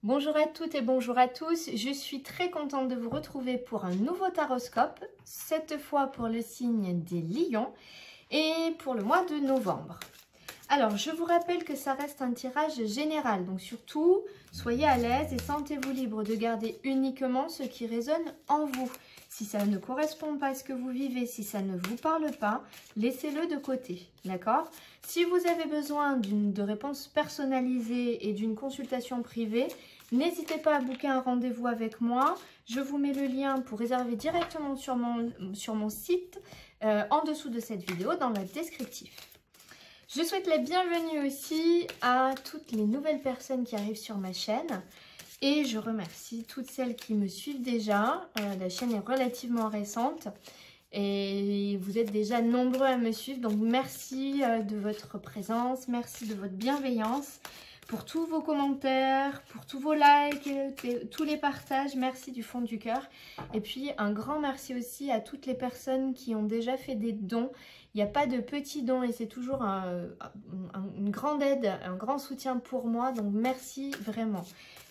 Bonjour à toutes et bonjour à tous, je suis très contente de vous retrouver pour un nouveau taroscope, cette fois pour le signe des lions et pour le mois de novembre. Alors, je vous rappelle que ça reste un tirage général, donc surtout, soyez à l'aise et sentez-vous libre de garder uniquement ce qui résonne en vous. Si ça ne correspond pas à ce que vous vivez, si ça ne vous parle pas, laissez-le de côté, d'accord? Si vous avez besoin de réponses personnalisées et d'une consultation privée, n'hésitez pas à booker un rendez-vous avec moi. Je vous mets le lien pour réserver directement sur mon site en dessous de cette vidéo dans le descriptif. Je souhaite la bienvenue aussi à toutes les nouvelles personnes qui arrivent sur ma chaîne et je remercie toutes celles qui me suivent déjà. La chaîne est relativement récente et vous êtes déjà nombreux à me suivre, donc merci de votre présence, merci de votre bienveillance, pour tous vos commentaires, pour tous vos likes, tous les partages, merci du fond du cœur. Et puis un grand merci aussi à toutes les personnes qui ont déjà fait des dons. Il n'y a pas de petits dons et c'est toujours une grande aide, un grand soutien pour moi, donc merci vraiment.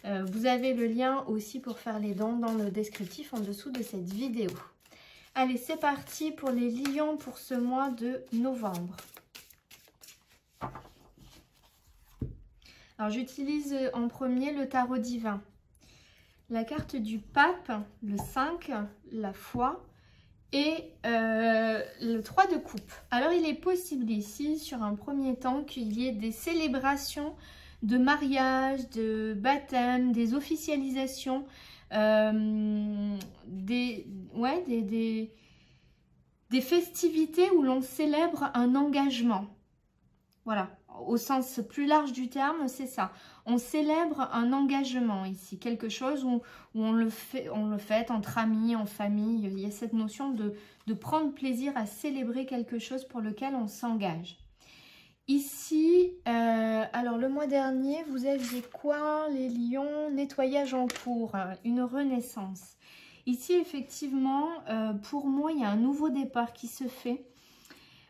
Vous avez le lien aussi pour faire les dons dans le descriptif en dessous de cette vidéo. Allez, c'est parti pour les lions pour ce mois de novembre. Alors, j'utilise en premier le tarot divin. La carte du pape, le 5, la foi et le 3 de coupe. Alors, il est possible ici, sur un premier temps, qu'il y ait des célébrations de mariage, de baptême, des officialisations, des festivités où l'on célèbre un engagement. Voilà, au sens plus large du terme, c'est ça. On célèbre un engagement ici, quelque chose où on le fait entre amis, en famille. Il y a cette notion de prendre plaisir à célébrer quelque chose pour lequel on s'engage. Ici, alors le mois dernier, vous aviez quoi, les lions? Nettoyage en cours, une renaissance. Ici, effectivement, pour moi, il y a un nouveau départ qui se fait.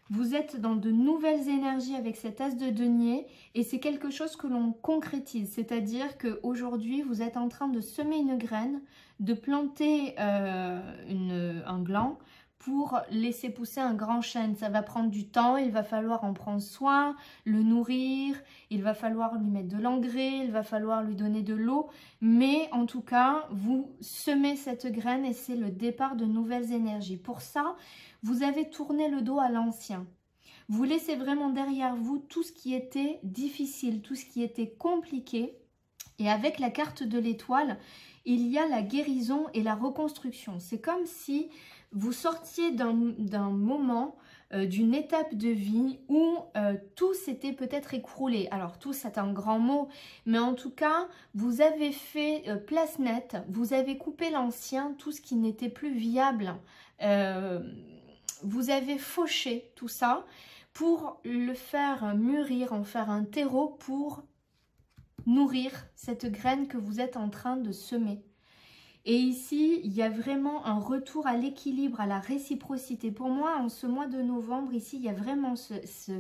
Vous êtes dans de nouvelles énergies avec cet as de denier et c'est quelque chose que l'on concrétise. C'est-à-dire qu'aujourd'hui, vous êtes en train de semer une graine, de planter un gland pour laisser pousser un grand chêne. Ça va prendre du temps, il va falloir en prendre soin, le nourrir, il va falloir lui mettre de l'engrais, il va falloir lui donner de l'eau. Mais en tout cas, vous semez cette graine et c'est le départ de nouvelles énergies. Pour ça, vous avez tourné le dos à l'ancien. Vous laissez vraiment derrière vous tout ce qui était difficile, tout ce qui était compliqué. Et avec la carte de l'étoile, il y a la guérison et la reconstruction. C'est comme si vous sortiez d'un moment, d'une étape de vie où tout s'était peut-être écroulé. Alors tout, c'est un grand mot, mais en tout cas, vous avez fait place nette, vous avez coupé l'ancien, tout ce qui n'était plus viable. Vous avez fauché tout ça pour le faire mûrir, en faire un terreau pour nourrir cette graine que vous êtes en train de semer. Et ici, il y a vraiment un retour à l'équilibre, à la réciprocité. Pour moi, en ce mois de novembre, ici, il y a vraiment ce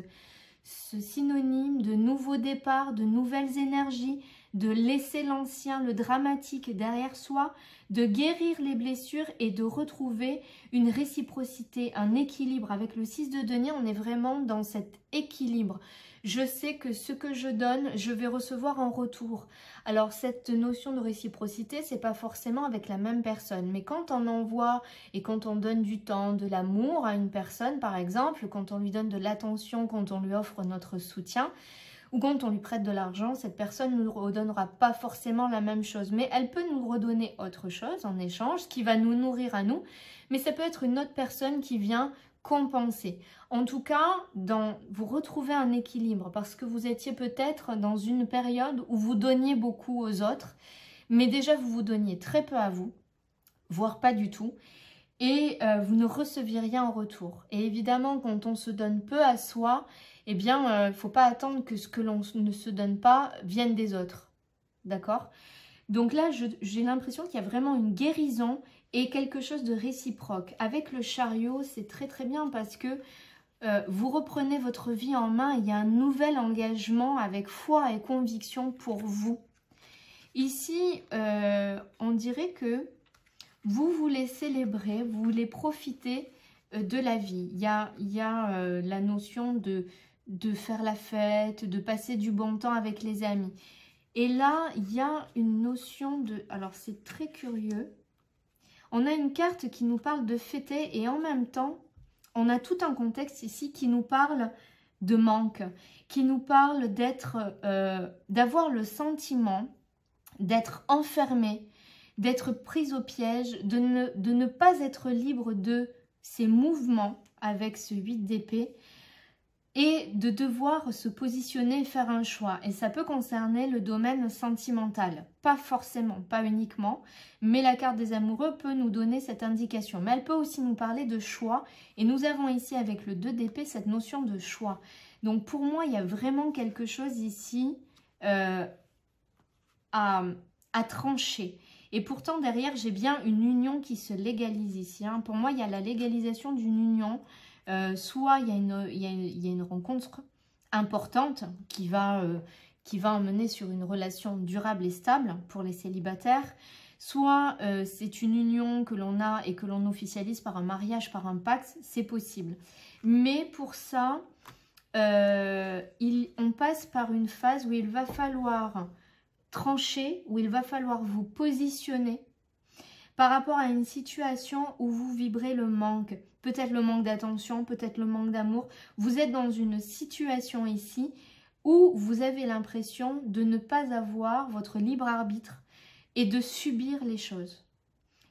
synonyme de nouveau départ, de nouvelles énergies, de laisser l'ancien, le dramatique derrière soi, de guérir les blessures et de retrouver une réciprocité, un équilibre. Avec le 6 de denier, on est vraiment dans cet équilibre. Je sais que ce que je donne, je vais recevoir en retour. Alors cette notion de réciprocité, c'est pas forcément avec la même personne. Mais quand on envoie et quand on donne du temps, de l'amour à une personne, par exemple, quand on lui donne de l'attention, quand on lui offre notre soutien, ou quand on lui prête de l'argent, cette personne ne nous redonnera pas forcément la même chose. Mais elle peut nous redonner autre chose en échange, ce qui va nous nourrir à nous. Mais ça peut être une autre personne qui vient compenser. En tout cas, vous retrouvez un équilibre parce que vous étiez peut-être dans une période où vous donniez beaucoup aux autres, mais déjà vous vous donniez très peu à vous, voire pas du tout, et vous ne receviez rien en retour. Et évidemment, quand on se donne peu à soi, eh bien, il ne faut pas attendre que ce que l'on ne se donne pas vienne des autres. D'accord? Donc là, j'ai l'impression qu'il y a vraiment une guérison et quelque chose de réciproque. Avec le chariot, c'est très très bien parce que vous reprenez votre vie en main. Il y a un nouvel engagement avec foi et conviction pour vous. Ici, on dirait que vous voulez célébrer, vous voulez profiter de la vie. Il y a la notion de faire la fête, de passer du bon temps avec les amis. Et là, il y a une notion de... Alors, c'est très curieux. On a une carte qui nous parle de fêter et en même temps, on a tout un contexte ici qui nous parle de manque, qui nous parle d'avoir le sentiment d'être enfermé, d'être prise au piège, de ne pas être libre de ses mouvements avec ce 8 d'épée et de devoir se positionner et faire un choix. Et ça peut concerner le domaine sentimental. Pas forcément, pas uniquement, mais la carte des amoureux peut nous donner cette indication. Mais elle peut aussi nous parler de choix. Et nous avons ici avec le 2 d'épée cette notion de choix. Donc pour moi, il y a vraiment quelque chose ici à trancher. Et pourtant, derrière, j'ai bien une union qui se légalise ici. Hein. Pour moi, il y a la légalisation d'une union. Soit il y a une rencontre importante qui va emmener sur une relation durable et stable pour les célibataires. Soit c'est une union que l'on a et que l'on officialise par un mariage, par un pacte. C'est possible. Mais pour ça, on passe par une phase où il va falloir trancher, où il va falloir vous positionner par rapport à une situation où vous vibrez le manque. Peut-être le manque d'attention, peut-être le manque d'amour. Vous êtes dans une situation ici où vous avez l'impression de ne pas avoir votre libre arbitre et de subir les choses.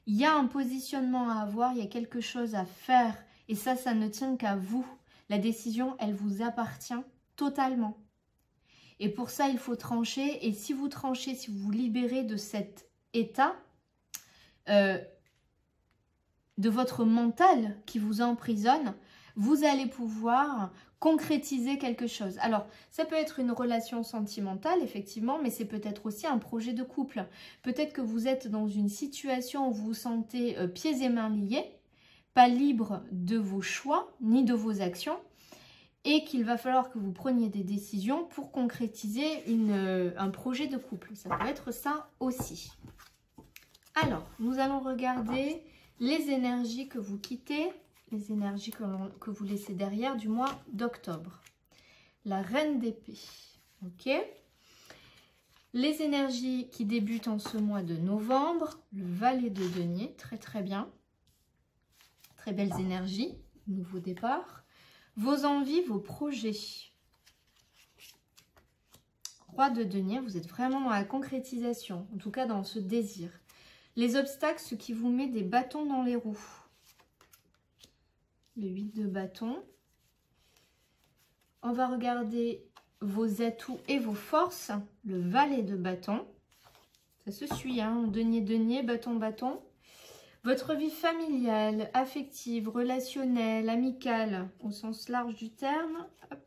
Il y a un positionnement à avoir, il y a quelque chose à faire et ça ne tient qu'à vous. La décision, elle vous appartient totalement. Et pour ça, il faut trancher. Et si vous tranchez, si vous vous libérez de cet état, de votre mental qui vous emprisonne, vous allez pouvoir concrétiser quelque chose. Alors, ça peut être une relation sentimentale, effectivement, mais c'est peut-être aussi un projet de couple. Peut-être que vous êtes dans une situation où vous vous sentez pieds et mains liés, pas libre de vos choix, ni de vos actions, et qu'il va falloir que vous preniez des décisions pour concrétiser un projet de couple. Ça peut être ça aussi. Alors, nous allons regarder les énergies que vous quittez, les énergies que vous laissez derrière du mois d'octobre. La reine d'épée, ok. Les énergies qui débutent en ce mois de novembre, le valet de denier, très très bien. Très belles énergies, nouveau départ. Vos envies, vos projets. Roi de denier, vous êtes vraiment dans la concrétisation, en tout cas dans ce désir. Les obstacles, ce qui vous met des bâtons dans les roues. Le 8 de bâton. On va regarder vos atouts et vos forces. Le valet de bâton. Ça se suit, hein. Denier, denier, bâton, bâton. Votre vie familiale, affective, relationnelle, amicale, au sens large du terme. Hop.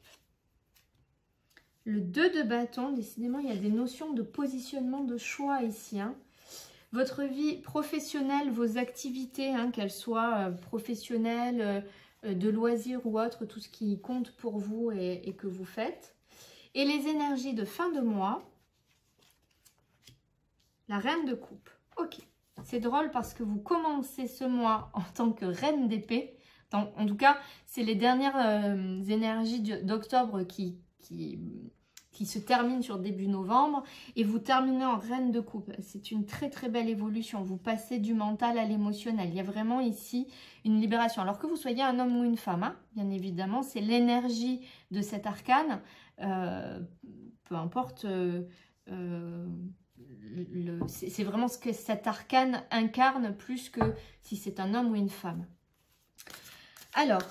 Le 2 de bâton, décidément, il y a des notions de positionnement, de choix ici. Hein. Votre vie professionnelle, vos activités, hein, qu'elles soient professionnelles, de loisirs ou autres, tout ce qui compte pour vous et que vous faites. Et les énergies de fin de mois, la reine de coupe. Ok. C'est drôle parce que vous commencez ce mois en tant que reine d'épée. En tout cas, c'est les dernières énergies d'octobre qui se terminent sur début novembre. Et vous terminez en reine de coupe. C'est une très très belle évolution. Vous passez du mental à l'émotionnel. Il y a vraiment ici une libération. Alors que vous soyez un homme ou une femme, hein, bien évidemment, c'est l'énergie de cet arcane. Peu importe... c'est vraiment ce que cet arcane incarne plus que si c'est un homme ou une femme. Alors,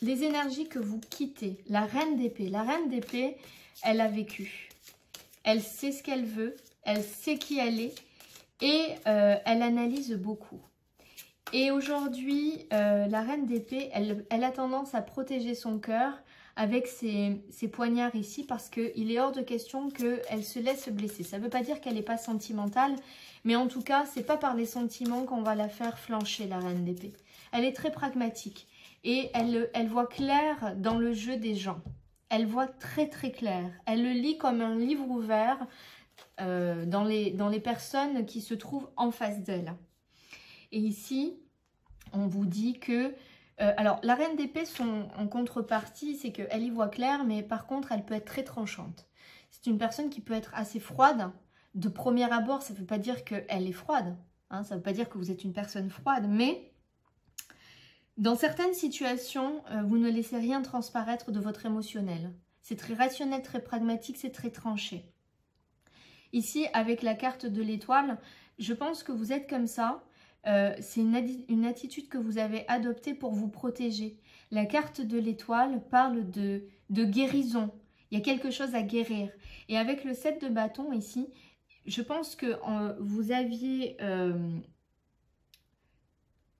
les énergies que vous quittez, la reine d'épée. La reine d'épée, elle a vécu. Elle sait ce qu'elle veut, elle sait qui elle est et elle analyse beaucoup. Et aujourd'hui, la reine d'épée, elle a tendance à protéger son cœur avec ses poignards ici parce qu'il est hors de question qu'elle se laisse blesser. Ça ne veut pas dire qu'elle n'est pas sentimentale, mais en tout cas, c'est pas par les sentiments qu'on va la faire flancher, la reine d'épée. Elle est très pragmatique et elle voit clair dans le jeu des gens. Elle voit très très clair. Elle le lit comme un livre ouvert. dans les personnes qui se trouvent en face d'elle. Et ici, on vous dit que... alors, la reine d'épée, en contrepartie, c'est qu'elle y voit clair, mais par contre, elle peut être très tranchante. C'est une personne qui peut être assez froide. De premier abord, ça ne veut pas dire qu'elle est froide. Hein, ça ne veut pas dire que vous êtes une personne froide, mais dans certaines situations, vous ne laissez rien transparaître de votre émotionnel. C'est très rationnel, très pragmatique, c'est très tranché. Ici, avec la carte de l'étoile, je pense que vous êtes comme ça. C'est une attitude que vous avez adoptée pour vous protéger. La carte de l'étoile parle de guérison. Il y a quelque chose à guérir. Et avec le 7 de bâton ici, je pense que vous aviez...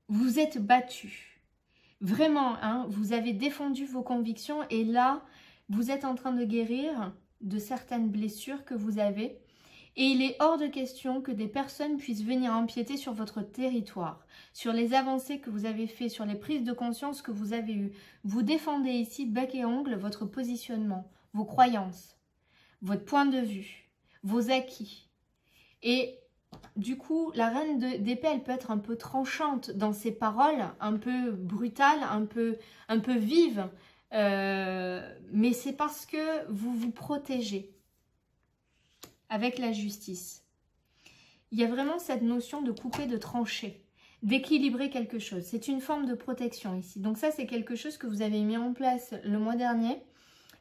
vous êtes battu. Vraiment, hein, vous avez défendu vos convictions et là, vous êtes en train de guérir de certaines blessures que vous avez. Et il est hors de question que des personnes puissent venir empiéter sur votre territoire, sur les avancées que vous avez faites, sur les prises de conscience que vous avez eues. Vous défendez ici, bec et ongle, votre positionnement, vos croyances, votre point de vue, vos acquis. Et du coup, la reine d'épée, elle peut être un peu tranchante dans ses paroles, un peu brutale, un peu vive, mais c'est parce que vous vous protégez avec la justice. Il y a vraiment cette notion de couper, de trancher, d'équilibrer quelque chose. C'est une forme de protection ici. Donc ça, c'est quelque chose que vous avez mis en place le mois dernier,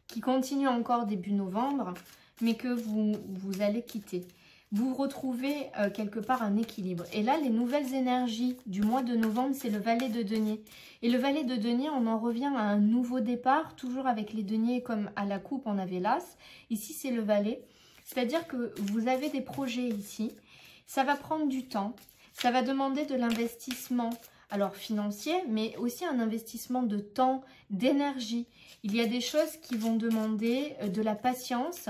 qui continue encore début novembre, mais que vous allez quitter. Vous retrouvez quelque part un équilibre. Et là, les nouvelles énergies du mois de novembre, c'est le valet de denier. Et le valet de denier, on en revient à un nouveau départ, toujours avec les deniers comme à la coupe, on avait l'as. Ici, c'est le valet. C'est-à-dire que vous avez des projets ici. Ça va prendre du temps. Ça va demander de l'investissement, alors financier, mais aussi un investissement de temps, d'énergie. Il y a des choses qui vont demander de la patience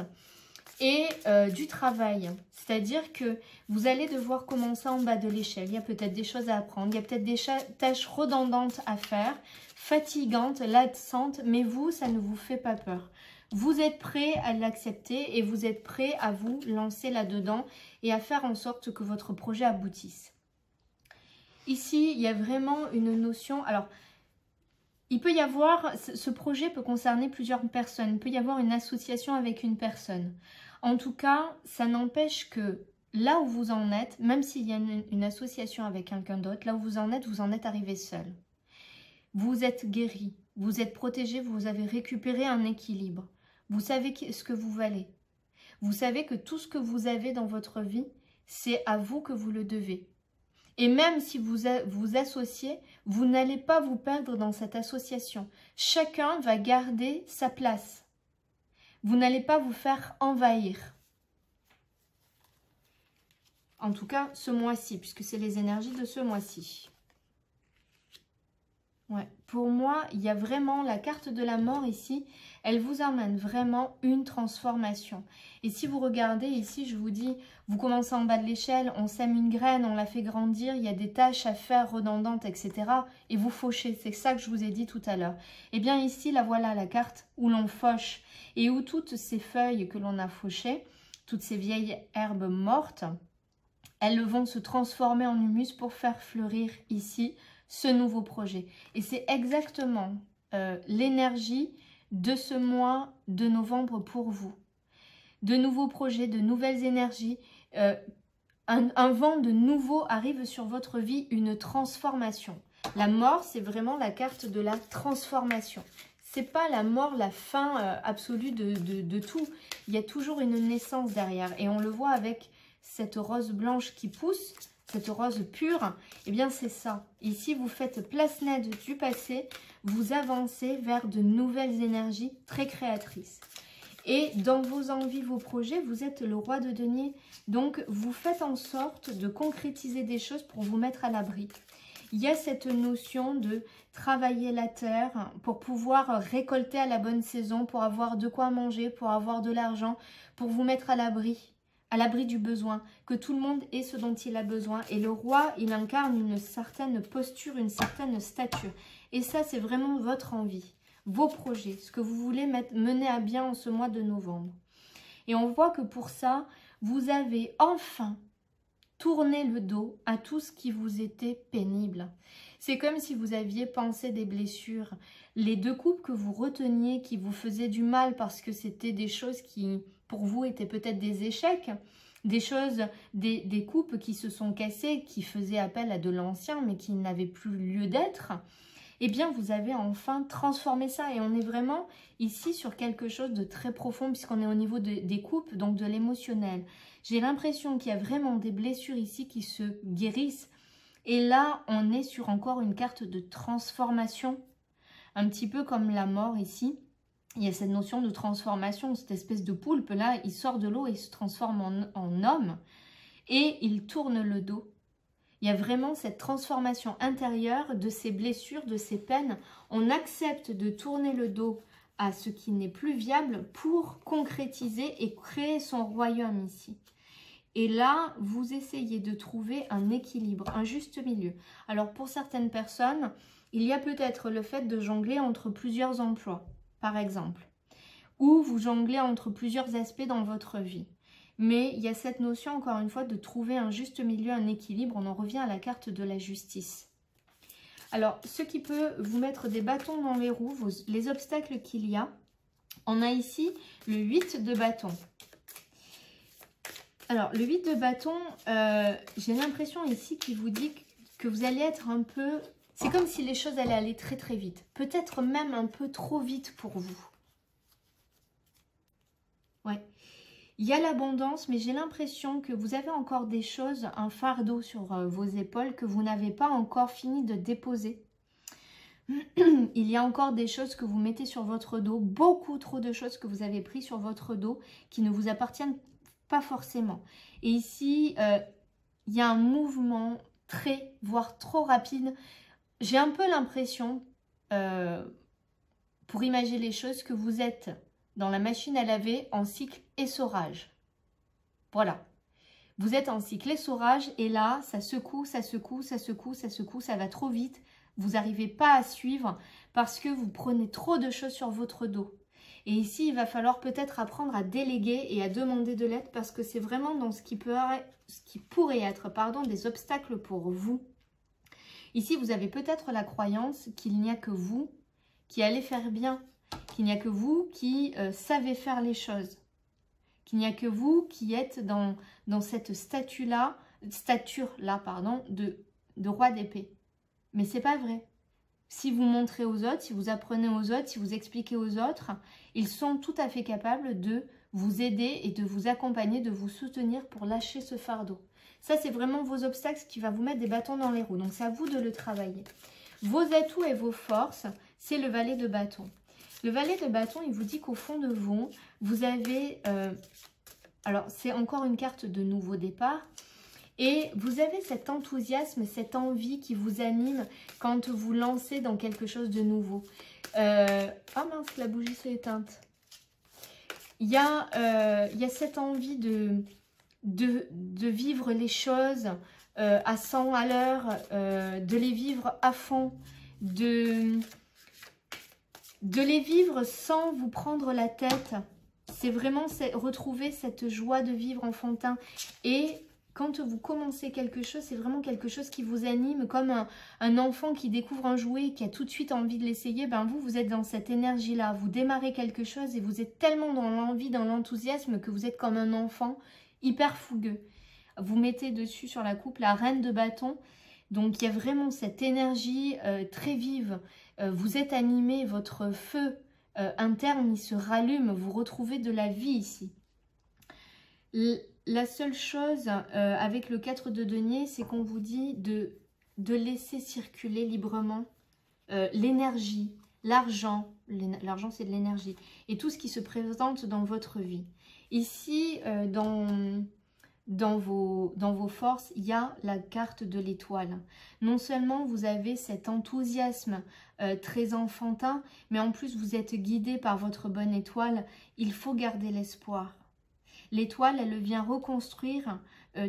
et du travail. C'est-à-dire que vous allez devoir commencer en bas de l'échelle. Il y a peut-être des choses à apprendre, il y a peut-être des tâches redondantes à faire, fatigantes, lassantes, mais vous, ça ne vous fait pas peur. Vous êtes prêt à l'accepter et vous êtes prêt à vous lancer là-dedans et à faire en sorte que votre projet aboutisse. Ici, il y a vraiment une notion... Alors, il peut y avoir... Ce projet peut concerner plusieurs personnes. Il peut y avoir une association avec une personne. En tout cas, ça n'empêche que là où vous en êtes, même s'il y a une association avec quelqu'un d'autre, là où vous en êtes arrivé seul. Vous êtes guéri, vous êtes protégé, vous avez récupéré un équilibre. Vous savez ce que vous valez. Vous savez que tout ce que vous avez dans votre vie, c'est à vous que vous le devez. Et même si vous vous associez, vous n'allez pas vous perdre dans cette association. Chacun va garder sa place. Vous n'allez pas vous faire envahir. En tout cas, ce mois-ci, puisque c'est les énergies de ce mois-ci. Ouais. Pour moi, il y a vraiment la carte de la mort ici. Elle vous amène vraiment une transformation. Et si vous regardez ici, je vous dis, vous commencez en bas de l'échelle, on sème une graine, on la fait grandir, il y a des tâches à faire redondantes, etc. Et vous fauchez, c'est ça que je vous ai dit tout à l'heure. Et bien ici, la voilà la carte où l'on fauche et où toutes ces feuilles que l'on a fauchées, toutes ces vieilles herbes mortes, elles vont se transformer en humus pour faire fleurir ici ce nouveau projet. Et c'est exactement l'énergie de ce mois de novembre pour vous. De nouveaux projets, de nouvelles énergies, un vent de nouveau arrive sur votre vie, une transformation. La mort, c'est vraiment la carte de la transformation. C'est pas la mort, la fin absolue de tout. Il y a toujours une naissance derrière. Et on le voit avec cette rose blanche qui pousse, cette rose pure, eh bien c'est ça. Ici, vous faites place nette du passé, vous avancez vers de nouvelles énergies très créatrices. Et dans vos envies, vos projets, vous êtes le roi de denier. Donc, vous faites en sorte de concrétiser des choses pour vous mettre à l'abri. Il y a cette notion de travailler la terre pour pouvoir récolter à la bonne saison, pour avoir de quoi manger, pour avoir de l'argent, pour vous mettre à l'abri du besoin, que tout le monde ait ce dont il a besoin. Et le roi, il incarne une certaine posture, une certaine stature. Et ça, c'est vraiment votre envie, vos projets, ce que vous voulez mener à bien en ce mois de novembre. Et on voit que pour ça, vous avez enfin tourné le dos à tout ce qui vous était pénible. C'est comme si vous aviez pensé des blessures. Les 2 coupes que vous reteniez, qui vous faisaient du mal parce que c'était des choses qui, pour vous, étaient peut-être des échecs, des choses, des coupes qui se sont cassées, qui faisaient appel à de l'ancien, mais qui n'avaient plus lieu d'être, eh bien, vous avez enfin transformé ça. Et on est vraiment ici sur quelque chose de très profond, puisqu'on est au niveau des coupes, donc de l'émotionnel. J'ai l'impression qu'il y a vraiment des blessures ici qui se guérissent. Et là, on est sur encore une carte de transformation, un petit peu comme la mort ici. Il y a cette notion de transformation, cette espèce de poulpe là, il sort de l'eau et il se transforme en homme et il tourne le dos. Il y a vraiment cette transformation intérieure de ces blessures, de ces peines. On accepte de tourner le dos à ce qui n'est plus viable pour concrétiser et créer son royaume ici. Et là, vous essayez de trouver un équilibre, un juste milieu. Alors pour certaines personnes, il y a peut-être le fait de jongler entre plusieurs emplois, par exemple. Ou vous jonglez entre plusieurs aspects dans votre vie. Mais il y a cette notion, encore une fois, de trouver un juste milieu, un équilibre. On en revient à la carte de la justice. Alors, ce qui peut vous mettre des bâtons dans les roues, les obstacles qu'il y a, on a ici le 8 de bâton. Alors, le 8 de bâton, j'ai l'impression ici qu'il vous dit que vous allez être un peu... C'est comme si les choses allaient aller très très vite. Peut-être même un peu trop vite pour vous. Ouais. Il y a l'abondance, mais j'ai l'impression que vous avez encore des choses, un fardeau sur vos épaules que vous n'avez pas encore fini de déposer. Il y a encore des choses que vous mettez sur votre dos, beaucoup trop de choses que vous avez prises sur votre dos qui ne vous appartiennent pas forcément. Et ici, il y a un mouvement très, voire trop rapide. J'ai un peu l'impression, pour imaginer les choses, que vous êtes dans la machine à laver en cycle essorage. Voilà. Vous êtes en cycle essorage et là, ça secoue, ça secoue, ça secoue, ça secoue, ça va trop vite. Vous n'arrivez pas à suivre parce que vous prenez trop de choses sur votre dos. Et ici, il va falloir peut-être apprendre à déléguer et à demander de l'aide parce que c'est vraiment dans ce qui pourrait être des obstacles pour vous. Ici, vous avez peut-être la croyance qu'il n'y a que vous qui allez faire bien, qu'il n'y a que vous qui savez faire les choses, qu'il n'y a que vous qui êtes dans cette stature-là, de roi d'épée. Mais c'est pas vrai. Si vous montrez aux autres, si vous apprenez aux autres, si vous expliquez aux autres, ils sont tout à fait capables de vous aider et de vous accompagner, de vous soutenir pour lâcher ce fardeau. Ça, c'est vraiment vos obstacles qui va vous mettre des bâtons dans les roues. Donc, c'est à vous de le travailler. Vos atouts et vos forces, c'est le valet de bâton. Le valet de bâton, il vous dit qu'au fond de vous, vous avez... alors, c'est encore une carte de nouveau départ. Et vous avez cet enthousiasme, cette envie qui vous anime quand vous lancez dans quelque chose de nouveau. Ah mince, la bougie s'est éteinte. Il y a cette envie de vivre les choses à 100 à l'heure, de les vivre à fond, de les vivre sans vous prendre la tête. C'est vraiment retrouver cette joie de vivre enfantin. Et quand vous commencez quelque chose, c'est vraiment quelque chose qui vous anime, comme un enfant qui découvre un jouet et qui a tout de suite envie de l'essayer. Ben vous êtes dans cette énergie-là. Vous démarrez quelque chose et vous êtes tellement dans l'envie, dans l'enthousiasme que vous êtes comme un enfant hyper fougueux. Vous mettez dessus sur la coupe la reine de bâton. Donc il y a vraiment cette énergie très vive. Vous êtes animé, votre feu interne, il se rallume. Vous retrouvez de la vie ici. La seule chose avec le 4 de denier, c'est qu'on vous dit de laisser circuler librement l'énergie, l'argent. L'argent, c'est de l'énergie. Et tout ce qui se présente dans votre vie. Ici, dans vos forces, il y a la carte de l'étoile. Non seulement vous avez cet enthousiasme très enfantin, mais en plus vous êtes guidé par votre bonne étoile. Il faut garder l'espoir. L'étoile, elle vient reconstruire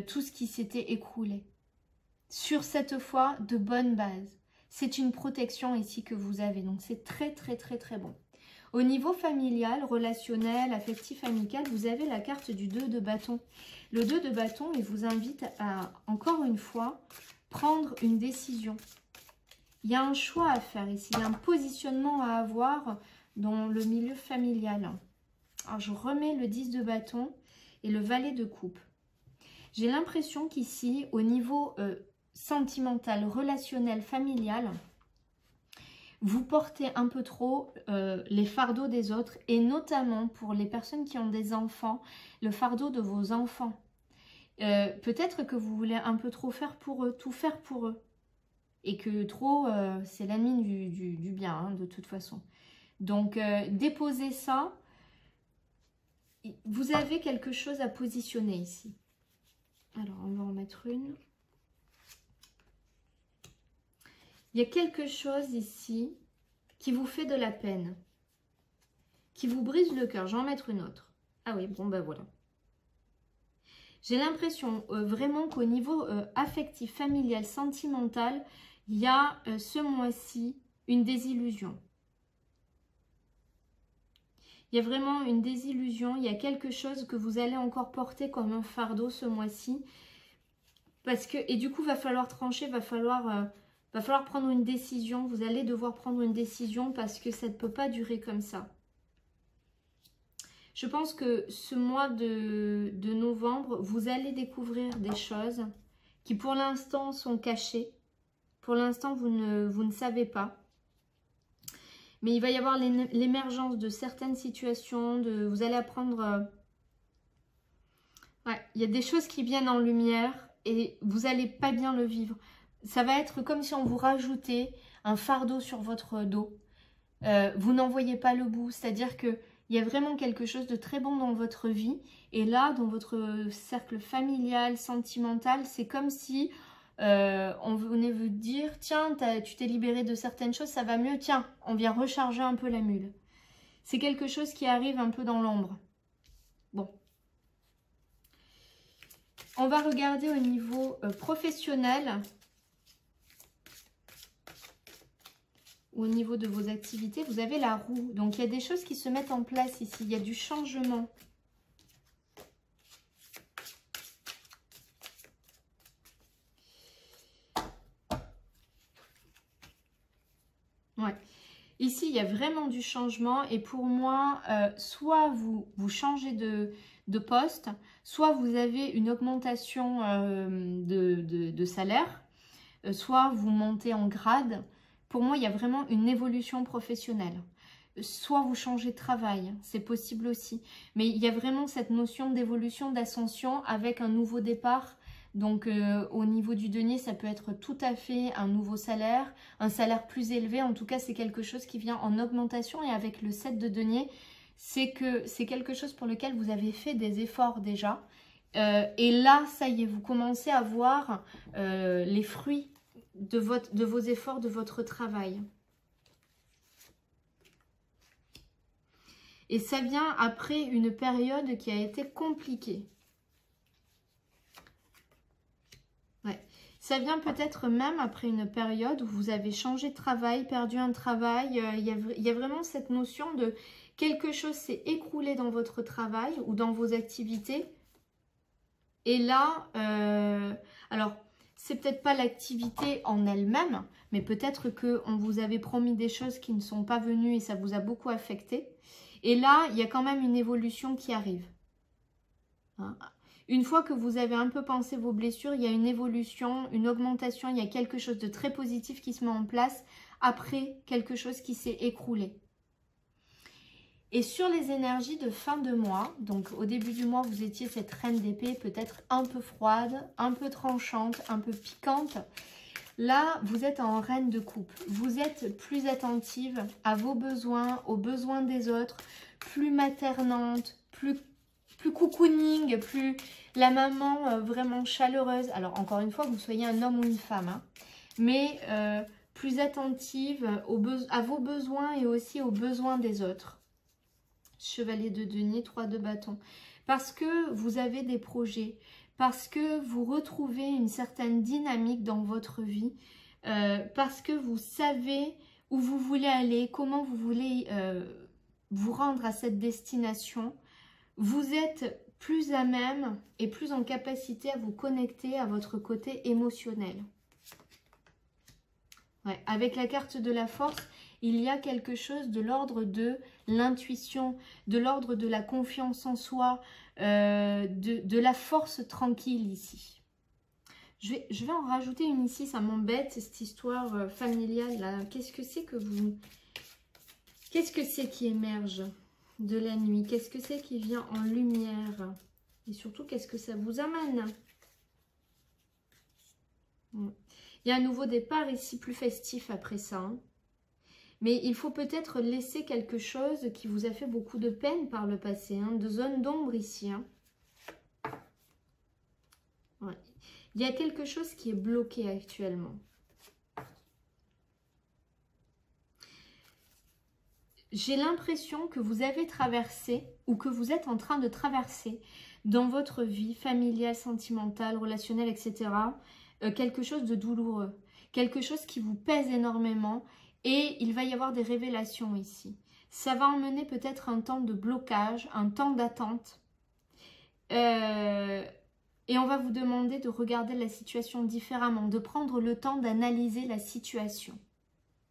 tout ce qui s'était écroulé. Sur cette foi, de bonnes bases. C'est une protection ici que vous avez. Donc, c'est très, très, très, très bon. Au niveau familial, relationnel, affectif, amical, vous avez la carte du 2 de bâton. Le 2 de bâton, il vous invite à, encore une fois, prendre une décision. Il y a un choix à faire ici, il y a un positionnement à avoir dans le milieu familial. Alors, je remets le 10 de bâton et le valet de coupe. J'ai l'impression qu'ici, au niveau sentimental, relationnel, familial, vous portez un peu trop les fardeaux des autres et notamment pour les personnes qui ont des enfants, le fardeau de vos enfants. Peut-être que vous voulez un peu trop faire pour eux, tout faire pour eux. Et que trop, c'est l'ennemi du bien, hein, de toute façon. Donc, déposez ça. Vous avez quelque chose à positionner ici. Alors, on va en mettre une. Il y a quelque chose ici qui vous fait de la peine, qui vous brise le cœur. Je vais en mettre une autre. Ah oui, bon ben voilà. J'ai l'impression vraiment qu'au niveau affectif, familial, sentimental, il y a ce mois-ci une désillusion. Il y a vraiment une désillusion, il y a quelque chose que vous allez encore porter comme un fardeau ce mois-ci. Parce que, et du coup, va falloir trancher, va falloir prendre une décision. Vous allez devoir prendre une décision parce que ça ne peut pas durer comme ça. Je pense que ce mois de novembre, vous allez découvrir des choses qui pour l'instant sont cachées. Pour l'instant, vous ne savez pas. Mais il va y avoir l'émergence de certaines situations. Vous allez apprendre... ouais, il y a des choses qui viennent en lumière et vous n'allez pas bien le vivre. Ça va être comme si on vous rajoutait un fardeau sur votre dos. Vous n'en voyez pas le bout. C'est-à-dire qu'il y a vraiment quelque chose de très bon dans votre vie. Et là, dans votre cercle familial, sentimental, c'est comme si... on venait vous dire, tiens, tu t'es libéré de certaines choses, ça va mieux, tiens, on vient recharger un peu la mule. C'est quelque chose qui arrive un peu dans l'ombre. Bon. On va regarder au niveau professionnel. Au niveau de vos activités, vous avez la roue. Donc, il y a des choses qui se mettent en place ici. Il y a du changement. Ouais. Ici, il y a vraiment du changement et pour moi, soit vous changez de poste, soit vous avez une augmentation de salaire, soit vous montez en grade. Pour moi, il y a vraiment une évolution professionnelle. Soit vous changez de travail, c'est possible aussi. Mais il y a vraiment cette notion d'évolution, d'ascension avec un nouveau départ. Donc au niveau du denier, ça peut être tout à fait un nouveau salaire, un salaire plus élevé. En tout cas, c'est quelque chose qui vient en augmentation. Et avec le 7 de denier, c'est que c'est quelque chose pour lequel vous avez fait des efforts déjà. Et là, ça y est, vous commencez à voir les fruits de vos efforts, de votre travail. Et ça vient après une période qui a été compliquée. Ouais. Ça vient peut-être même après une période où vous avez changé de travail, perdu un travail. Il y a vraiment cette notion de quelque chose s'est écroulé dans votre travail ou dans vos activités. Et là, alors, c'est peut-être pas l'activité en elle-même, mais peut-être qu'on vous avait promis des choses qui ne sont pas venues et ça vous a beaucoup affecté. Et là, il y a quand même une évolution qui arrive. Hein? Une fois que vous avez un peu pensé vos blessures, il y a une évolution, une augmentation, il y a quelque chose de très positif qui se met en place après quelque chose qui s'est écroulé. Et sur les énergies de fin de mois, donc au début du mois, vous étiez cette reine d'épée peut-être un peu froide, un peu tranchante, un peu piquante. Là, vous êtes en reine de coupe. Vous êtes plus attentive à vos besoins, aux besoins des autres, plus maternante, plus cocooning, plus la maman vraiment chaleureuse. Alors, encore une fois, que vous soyez un homme ou une femme, hein, mais plus attentive à vos besoins et aussi aux besoins des autres. Chevalier de denier, 3 de bâton. Parce que vous avez des projets, parce que vous retrouvez une certaine dynamique dans votre vie, parce que vous savez où vous voulez aller, comment vous voulez vous rendre à cette destination, vous êtes plus à même et plus en capacité à vous connecter à votre côté émotionnel. Ouais, avec la carte de la force, il y a quelque chose de l'ordre de l'intuition, de l'ordre de la confiance en soi, de la force tranquille ici. Je vais en rajouter une ici, ça m'embête, cette histoire familiale là. Qu'est-ce que c'est que vous... Qu'est-ce que c'est qui émerge de la nuit? Qu'est-ce que c'est qui vient en lumière? Et surtout, qu'est-ce que ça vous amène? Il y a un nouveau départ ici, plus festif après ça. Hein. Mais il faut peut-être laisser quelque chose qui vous a fait beaucoup de peine par le passé. Hein, de zone d'ombre ici. Hein. Ouais. Il y a quelque chose qui est bloqué actuellement. J'ai l'impression que vous avez traversé ou que vous êtes en train de traverser dans votre vie familiale, sentimentale, relationnelle, etc. Quelque chose de douloureux, quelque chose qui vous pèse énormément et il va y avoir des révélations ici. Ça va emmener peut-être un temps de blocage, un temps d'attente et on va vous demander de regarder la situation différemment, de prendre le temps d'analyser la situation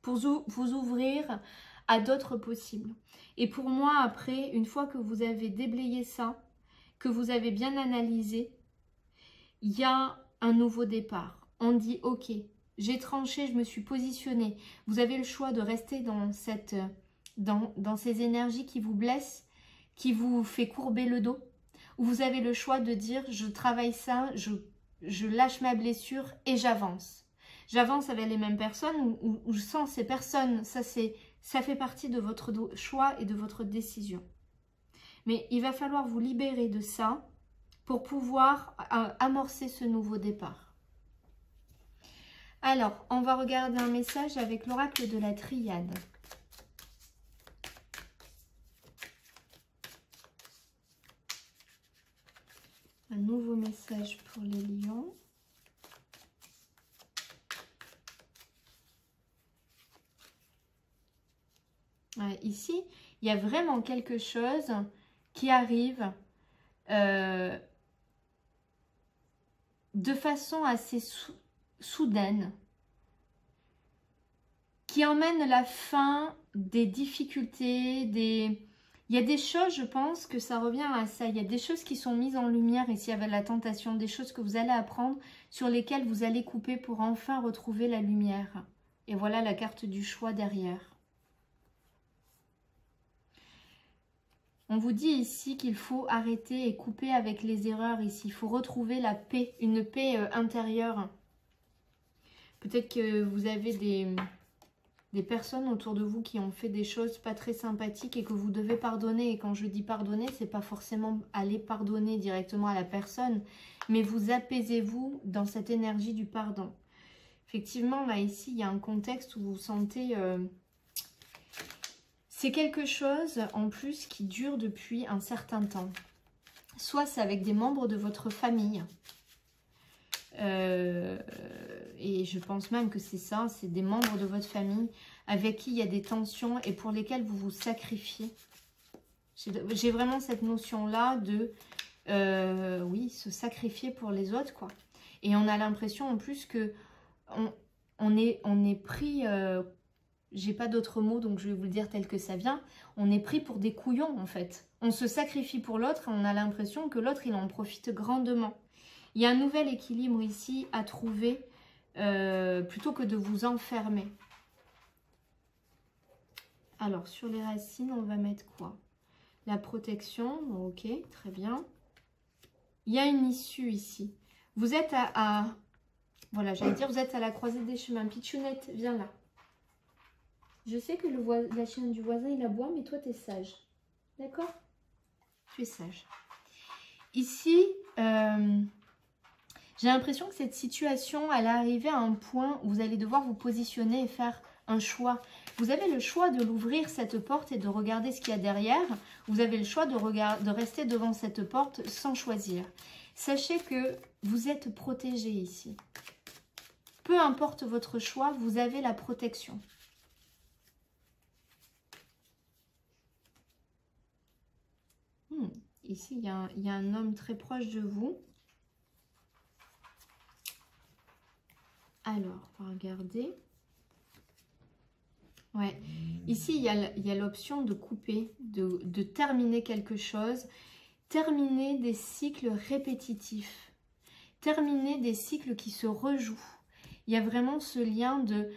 pour vous ouvrir à d'autres possibles. Et pour moi, après, une fois que vous avez déblayé ça, que vous avez bien analysé, il y a un nouveau départ. On dit, ok, j'ai tranché, je me suis positionnée. Vous avez le choix de rester dans ces énergies qui vous blessent, qui vous fait courber le dos. Ou vous avez le choix de dire, je travaille ça, je lâche ma blessure et j'avance. J'avance avec les mêmes personnes ou sans ces personnes. Ça fait partie de votre choix et de votre décision. Mais il va falloir vous libérer de ça pour pouvoir amorcer ce nouveau départ. Alors, on va regarder un message avec l'oracle de la Triade. Un nouveau message pour les lions. Ouais, ici, il y a vraiment quelque chose qui arrive de façon assez soudaine, qui emmène la fin des difficultés, Il y a des choses, je pense que ça revient à ça, il y a des choses qui sont mises en lumière ici avec la tentation, des choses que vous allez apprendre, sur lesquelles vous allez couper pour enfin retrouver la lumière. Et voilà la carte du choix derrière. On vous dit ici qu'il faut arrêter et couper avec les erreurs ici. Il faut retrouver la paix, une paix intérieure. Peut-être que vous avez des personnes autour de vous qui ont fait des choses pas très sympathiques et que vous devez pardonner. Et quand je dis pardonner, c'est pas forcément aller pardonner directement à la personne, mais vous apaisez-vous dans cette énergie du pardon. Effectivement, là, ici, il y a un contexte où vous sentez... c'est quelque chose, en plus, qui dure depuis un certain temps. Soit c'est avec des membres de votre famille. Et je pense même que c'est ça, c'est des membres de votre famille avec qui il y a des tensions et pour lesquels vous vous sacrifiez. J'ai vraiment cette notion-là de, oui, se sacrifier pour les autres, quoi. Et on a l'impression en plus que on est pris, j'ai pas d'autres mots, donc je vais vous le dire tel que ça vient, on est pris pour des couillons, en fait. On se sacrifie pour l'autre et on a l'impression que l'autre, il en profite grandement. Il y a un nouvel équilibre ici à trouver plutôt que de vous enfermer. Alors, sur les racines, on va mettre quoi? La protection, ok, très bien. Il y a une issue ici. Vous êtes voilà, j'allais dire, vous êtes à la croisée des chemins. Pitchounette, viens là. Je sais que la chienne du voisin, il aboie, mais toi, tu es sage. D'accord? Tu es sage. Ici, j'ai l'impression que cette situation, elle est arrivée à un point où vous allez devoir vous positionner et faire un choix. Vous avez le choix de l'ouvrir, cette porte, et de regarder ce qu'il y a derrière. Vous avez le choix de rester devant cette porte sans choisir. Sachez que vous êtes protégé ici. Peu importe votre choix, vous avez la protection. ici, il y a un homme très proche de vous. Alors, on va regarder. Ouais, ici, il y a l'option de couper, de terminer quelque chose, terminer des cycles répétitifs, terminer des cycles qui se rejouent. Il y a vraiment ce lien de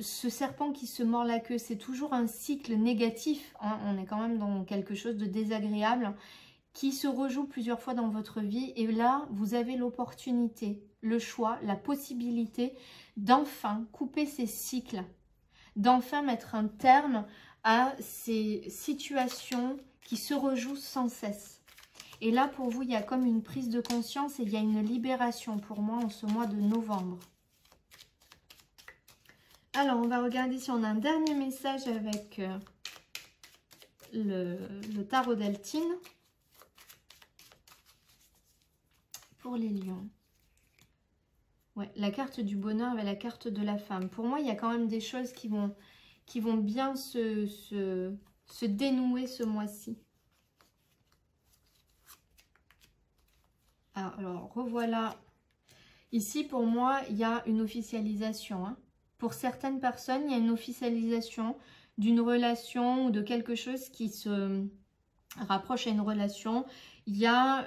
ce serpent qui se mord la queue, c'est toujours un cycle négatif, hein, on est quand même dans quelque chose de désagréable, qui se rejoue plusieurs fois dans votre vie. Et là, vous avez l'opportunité, le choix, la possibilité d'enfin couper ces cycles, d'enfin mettre un terme à ces situations qui se rejouent sans cesse. Et là, pour vous, il y a comme une prise de conscience et il y a une libération pour moi en ce mois de novembre. Alors, on va regarder si on a un dernier message avec le tarot d'Eltine pour les lions. Ouais, la carte du bonheur et la carte de la femme. Pour moi, il y a quand même des choses qui vont bien se dénouer ce mois-ci. Alors, revoilà. Ici, pour moi, il y a une officialisation. Hein. Pour certaines personnes, il y a une officialisation d'une relation ou de quelque chose qui se rapproche à une relation. Il y a...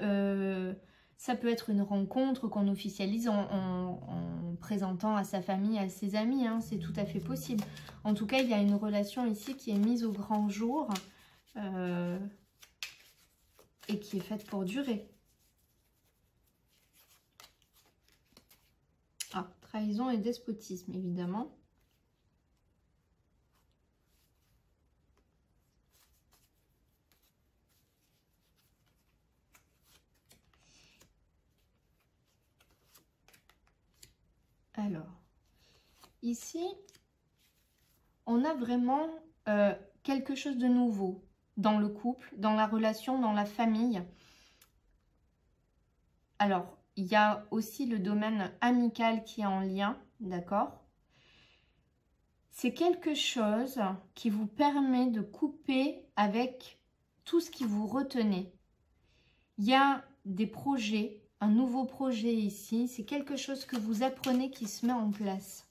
ça peut être une rencontre qu'on officialise en présentant à sa famille, à ses amis. Hein, c'est tout à fait possible. En tout cas, il y a une relation ici qui est mise au grand jour et qui est faite pour durer. Ah, trahison et despotisme, évidemment. Alors, ici, on a vraiment quelque chose de nouveau dans le couple, dans la relation, dans la famille. Alors, il y a aussi le domaine amical qui est en lien, d'accord? C'est quelque chose qui vous permet de couper avec tout ce qui vous retenait. Il y a des projets, un nouveau projet ici. C'est quelque chose que vous apprenez qui se met en place.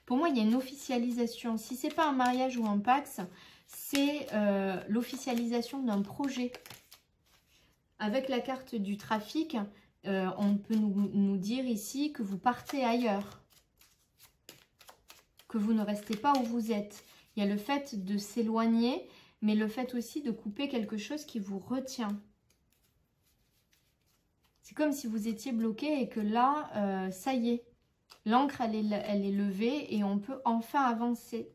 Pour moi, il y a une officialisation. Si ce n'est pas un mariage ou un pax, c'est l'officialisation d'un projet. Avec la carte du trafic, on peut nous dire ici que vous partez ailleurs, que vous ne restez pas où vous êtes. Il y a le fait de s'éloigner, mais le fait aussi de couper quelque chose qui vous retient. C'est comme si vous étiez bloqué et que là, ça y est, l'ancre elle est levée et on peut enfin avancer.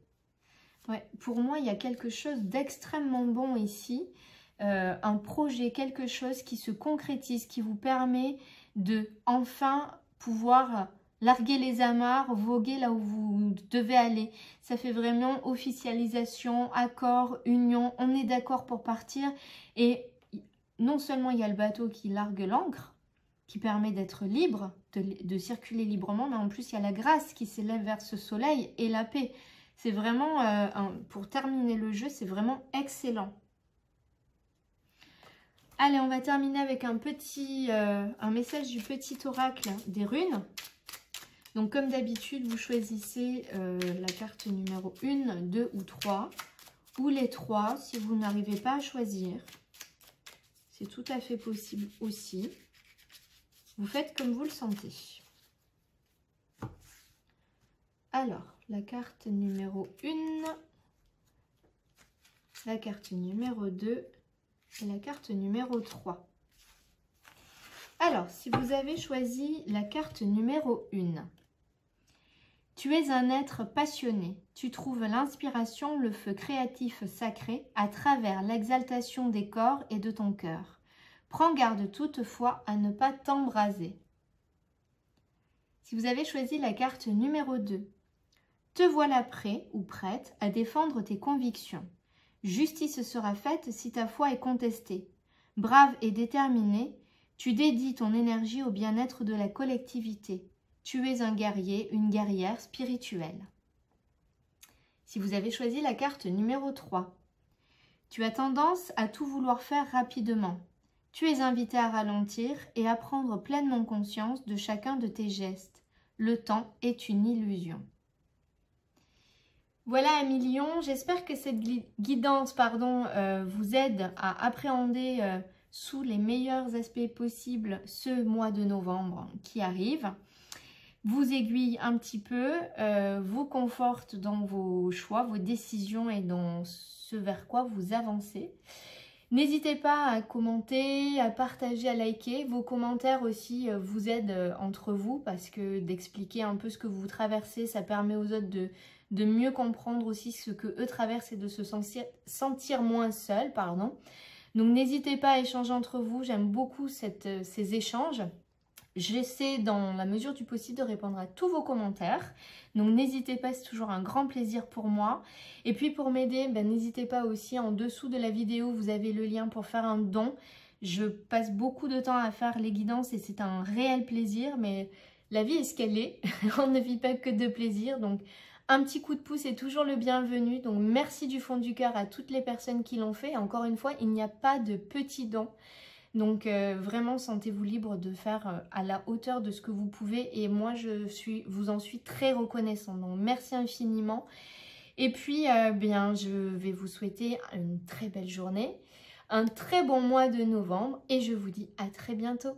Ouais, pour moi, il y a quelque chose d'extrêmement bon ici. Un projet, quelque chose qui se concrétise, qui vous permet de enfin pouvoir larguer les amarres, voguer là où vous devez aller. Ça fait vraiment officialisation, accord, union, on est d'accord pour partir. Et non seulement il y a le bateau qui largue l'ancre, qui permet d'être libre, de circuler librement, mais en plus il y a la grâce qui s'élève vers ce soleil et la paix. C'est vraiment, pour terminer le jeu, c'est vraiment excellent. Allez, on va terminer avec un message du petit oracle des runes. Donc, comme d'habitude, vous choisissez la carte numéro 1, 2 ou 3. Ou les 3, si vous n'arrivez pas à choisir. C'est tout à fait possible aussi. Vous faites comme vous le sentez. Alors, la carte numéro 1, la carte numéro 2 et la carte numéro 3. Alors, si vous avez choisi la carte numéro 1, tu es un être passionné. Tu trouves l'inspiration, le feu créatif sacré à travers l'exaltation des corps et de ton cœur. Prends garde toutefois à ne pas t'embraser. Si vous avez choisi la carte numéro 2, te voilà prêt ou prête à défendre tes convictions. Justice sera faite si ta foi est contestée. Brave et déterminé, tu dédies ton énergie au bien-être de la collectivité. Tu es un guerrier, une guerrière spirituelle. Si vous avez choisi la carte numéro 3, Tu as tendance à tout vouloir faire rapidement. Tu es invité à ralentir et à prendre pleinement conscience de chacun de tes gestes. Le temps est une illusion. Voilà amis lions, j'espère que cette guidance vous aide à appréhender sous les meilleurs aspects possibles ce mois de novembre qui arrive. Vous aiguille un petit peu, vous conforte dans vos choix, vos décisions et dans ce vers quoi vous avancez. N'hésitez pas à commenter, à partager, à liker. Vos commentaires aussi vous aident entre vous parce que d'expliquer un peu ce que vous traversez, ça permet aux autres de mieux comprendre aussi ce que eux traversent et de se sentir moins seuls. Donc n'hésitez pas à échanger entre vous, j'aime beaucoup ces échanges. J'essaie dans la mesure du possible de répondre à tous vos commentaires. Donc n'hésitez pas, c'est toujours un grand plaisir pour moi. Et puis pour m'aider, n'hésitez pas aussi, en dessous de la vidéo, vous avez le lien pour faire un don. Je passe beaucoup de temps à faire les guidances et c'est un réel plaisir. Mais la vie est ce qu'elle est. On ne vit pas que de plaisir. Donc un petit coup de pouce est toujours le bienvenu. Donc merci du fond du cœur à toutes les personnes qui l'ont fait. Et encore une fois, il n'y a pas de petits dons. Donc vraiment, sentez-vous libre de faire à la hauteur de ce que vous pouvez. Et moi, vous en suis très reconnaissante. Donc merci infiniment. Et puis, je vais vous souhaiter une très belle journée, un très bon mois de novembre. Et je vous dis à très bientôt.